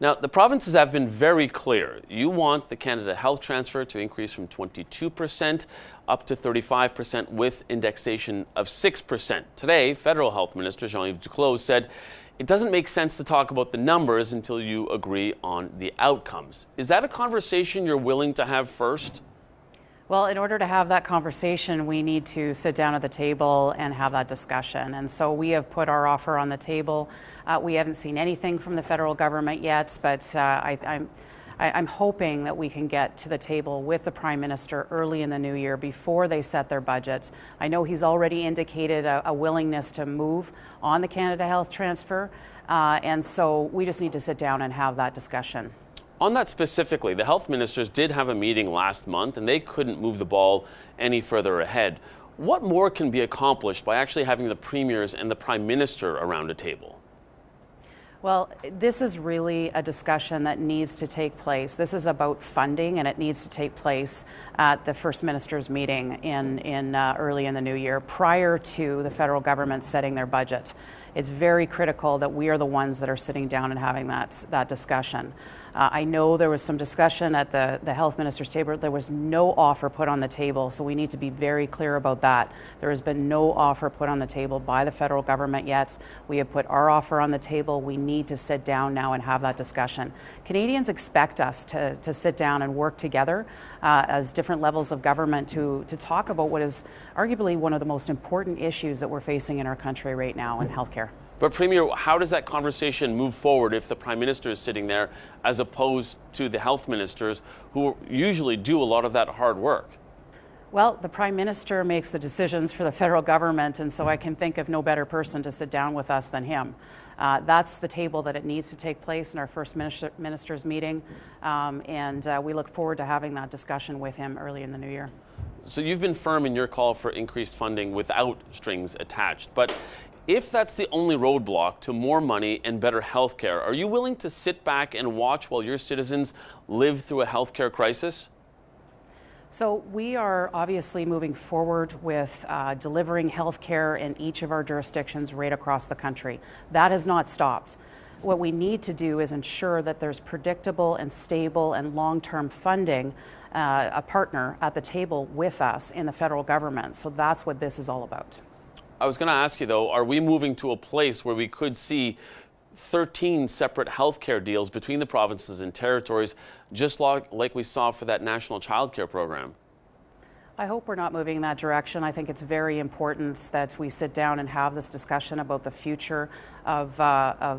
Now, the provinces have been very clear. You want the Canada Health Transfer to increase from 22% up to 35% with indexation of 6%. Today, Federal Health Minister Jean-Yves Duclos said it doesn't make sense to talk about the numbers until you agree on the outcomes. Is that a conversation you're willing to have first? Well, in order to have that conversation, we need to sit down at the table and have that discussion. And so we have put our offer on the table. We haven't seen anything from the federal government yet, but I'm hoping that we can get to the table with the Prime Minister early in the new year before they set their budget. I know he's already indicated a willingness to move on the Canada Health Transfer, and so we just need to sit down and have that discussion. On that specifically, the health ministers did have a meeting last month and they couldn't move the ball any further ahead. What more can be accomplished by actually having the premiers and the Prime Minister around a table? Well, this is really a discussion that needs to take place. This is about funding, and it needs to take place at the First Minister's meeting in early in the new year, prior to the federal government setting their budget. It's very critical that we are the ones that are sitting down and having that discussion. I know there was some discussion at the health minister's table. There was no offer put on the table, so we need to be very clear about that. There has been no offer put on the table by the federal government yet. We have put our offer on the table. We need to sit down now and have that discussion. Canadians expect us to sit down and work together as different levels of government to talk about what is arguably one of the most important issues that we're facing in our country right now in healthcare. But Premier, how does that conversation move forward if the Prime Minister is sitting there as opposed to the health ministers who usually do a lot of that hard work? Well, the Prime Minister makes the decisions for the federal government, and so I can think of no better person to sit down with us than him. That's the table that it needs to take place in our First Minister's meeting, and we look forward to having that discussion with him early in the new year. So you've been firm in your call for increased funding without strings attached, but if that's the only roadblock to more money and better health care, are you willing to sit back and watch while your citizens live through a health care crisis? So we are obviously moving forward with delivering health care in each of our jurisdictions right across the country. That has not stopped. What we need to do is ensure that there's predictable and stable and long-term funding, a partner at the table with us in the federal government. So that's what this is all about. I was going to ask you, though, are we moving to a place where we could see 13 separate healthcare deals between the provinces and territories, just like we saw for that national childcare program? I hope we're not moving in that direction. I think it's very important that we sit down and have this discussion about the future of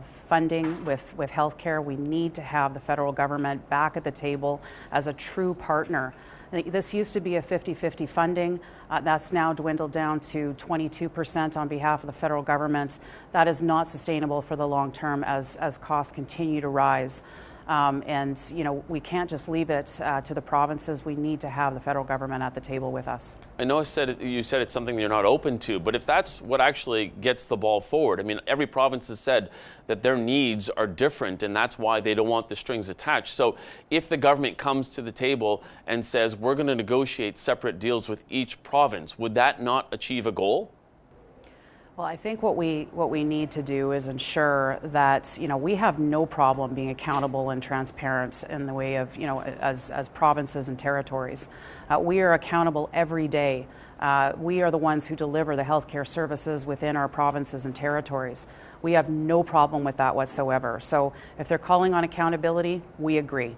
funding with healthcare. We need to have the federal government back at the table as a true partner. This used to be a 50-50 funding. That's now dwindled down to 22% on behalf of the federal government. That is not sustainable for the long term as costs continue to rise. And we can't just leave it to the provinces. We need to have the federal government at the table with us. I know you said it's something you're not open to, but if that's what actually gets the ball forward, I mean, every province has said that their needs are different and that's why they don't want the strings attached. So if the government comes to the table and says, we're going to negotiate separate deals with each province, would that not achieve a goal? Well, I think what we need to do is ensure that we have no problem being accountable and transparent in the way of as provinces and territories. We are accountable every day. We are the ones who deliver the healthcare services within our provinces and territories. We have no problem with that whatsoever. So if they're calling on accountability, we agree.